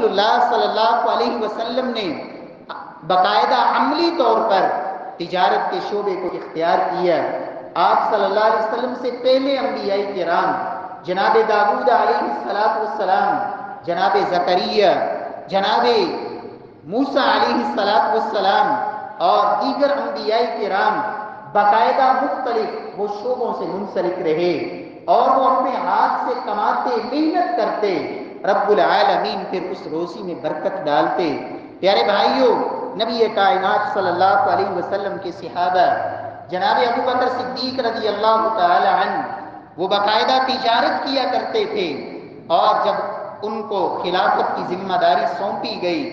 اللہ صلی اللہ علیہ وسلم نے باقاعدہ عملی طور پر تجارت کے شعبے کو اختیار کیا۔ آپ صلی اللہ علیہ وسلم سے پہلے انبیاء کرام جناب داؤد علیہ السلام، جناب زکریا، جناب موسیٰ علیہ السلام اور دیگر انبیاء کرام باقاعدہ مختلف وہ شعبوں سے منسلک رہے اور وہ اپنے ہاتھ سے کماتے، محنت کرتے، رب العالمین پھر اس روزی میں برکت ڈالتے۔ پیارے بھائیوں، نبی کائنات صلی اللہ علیہ وسلم کے صحابہ جناب ابو بکر صدیق رضی اللہ تعالی عنہ وہ باقاعدہ تجارت کیا کرتے تھے، اور جب ان کو خلافت کی ذمہ داری سونپی گئی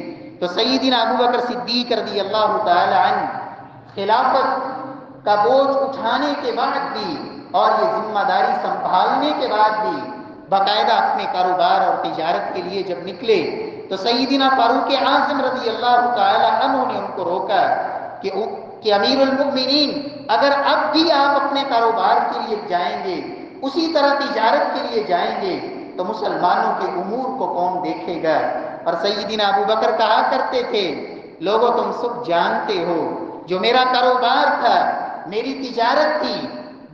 تو سیدنا ابو بکر صدیق رضی اللہ تعالی عنہ خلافت کا بوجھ اٹھانے کے بعد بھی اور یہ ذمہ داری سنبھالنے کے بعد بھی باقاعدہ اپنے کاروبار اور تجارت کے لیے جب نکلے تو سیدنا فاروق اعظم رضی اللہ تعالی عنہ نے ان کو روکا کہ امیر المؤمنین، اگر اب بھی آپ اپنے کاروبار کے لیے جائیں گے، اسی طرح تجارت کے لیے جائیں گے تو مسلمانوں کے امور کو کون دیکھے گا؟ اور سیدنا ابو بکر کہا کرتے تھے، لوگوں تم سب جانتے ہو جو میرا کاروبار تھا، میری تجارت تھی،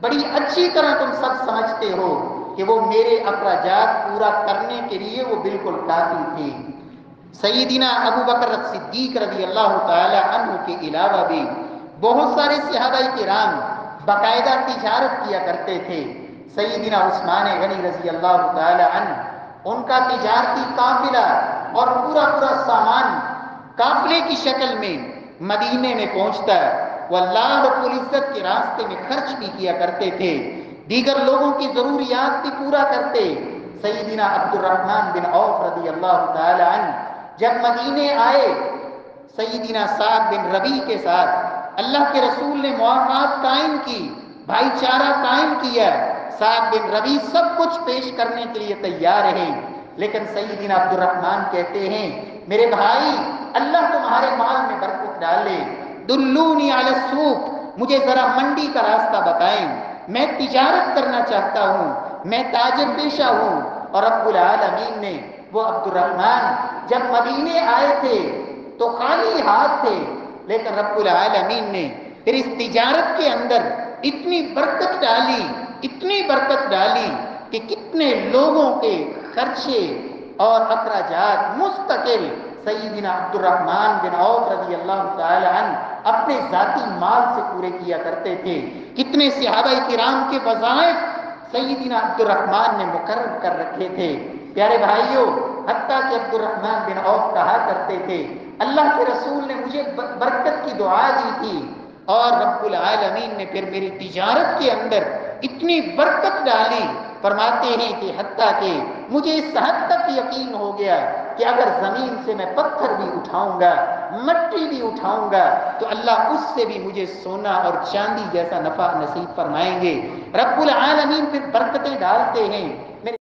بڑی اچھی طرح تم سب سمجھتے ہو کہ وہ میرے اخراجات پورا کرنے کے لیے وہ بالکل کافی تھی۔ سیدنا ابو بکر صدیق رضی اللہ تعالی عنہ کے علاوہ بھی بہت سارے صحابہ کرام باقاعدہ تجارت کیا کرتے تھے۔ سیدنا عثمان غنی رضی اللہ تعالی عنہ، ان کا تجارتی قافلہ اور پورا سامان قافلے کی شکل میں مدینے میں پہنچتا، وہ اللہ رب العزت کے راستے میں خرچ بھی کیا کرتے تھے، دیگر لوگوں کی ضروریات بھی پورا کرتے۔ سیدنا عبد الرحمن بن عوف رضی اللہ تعالی عنہ جب مدینے آئے، سیدنا سعد بن ربیع کے ساتھ اللہ کے رسول نے موافقات قائم کی، بھائی چارہ قائم کیا۔ سعد بن ربیع سب کچھ پیش کرنے کے لیے تیار ہیں، لیکن سیدنا عبد الرحمن کہتے ہیں، میرے بھائی اللہ تمہارے مال میں برکت ڈالے، دلونی علی السوق، مجھے ذرا منڈی کا راستہ بتائیں، میں تجارت کرنا چاہتا ہوں، میں تاجر پیشہ ہوں۔ اور رب العالمین نے وہ عبد الرحمن جب مدینے آئے تھے تو خالی ہاتھ تھے، لیکن رب العالمین نے پھر اس تجارت کے اندر اتنی برکت ڈالی، اتنی برکت ڈالی کہ کتنے لوگوں کے خرچے اور اخراجات مستقل سیدنا عبد الرحمن بن عوف رضی اللہ تعالی عنہ اپنے ذاتی مال سے پورے کیا کرتے تھے۔ کتنے صحابہ کرام کے وظائف سیدنا عبد الرحمن نے مقرر کر رکھے تھے۔ پیارے بھائیوں، حتیٰ کہ عبد الرحمن بن عوف کہا کرتے تھے، اللہ کے رسول نے مجھے برکت کی دعا دی تھی اور رب العالمین نے پھر میری تجارت کے اندر اتنی برکت ڈالی، فرماتے ہیں کہ حتیٰ کہ مجھے اس حد تک یقین ہو گیا کہ اگر زمین سے میں پتھر بھی اٹھاؤں گا، مٹی بھی اٹھاؤں گا تو اللہ اس سے بھی مجھے سونا اور چاندی جیسا نفع نصیب فرمائیں گے۔ رب العالمین پھر برکتیں ڈالتے ہیں۔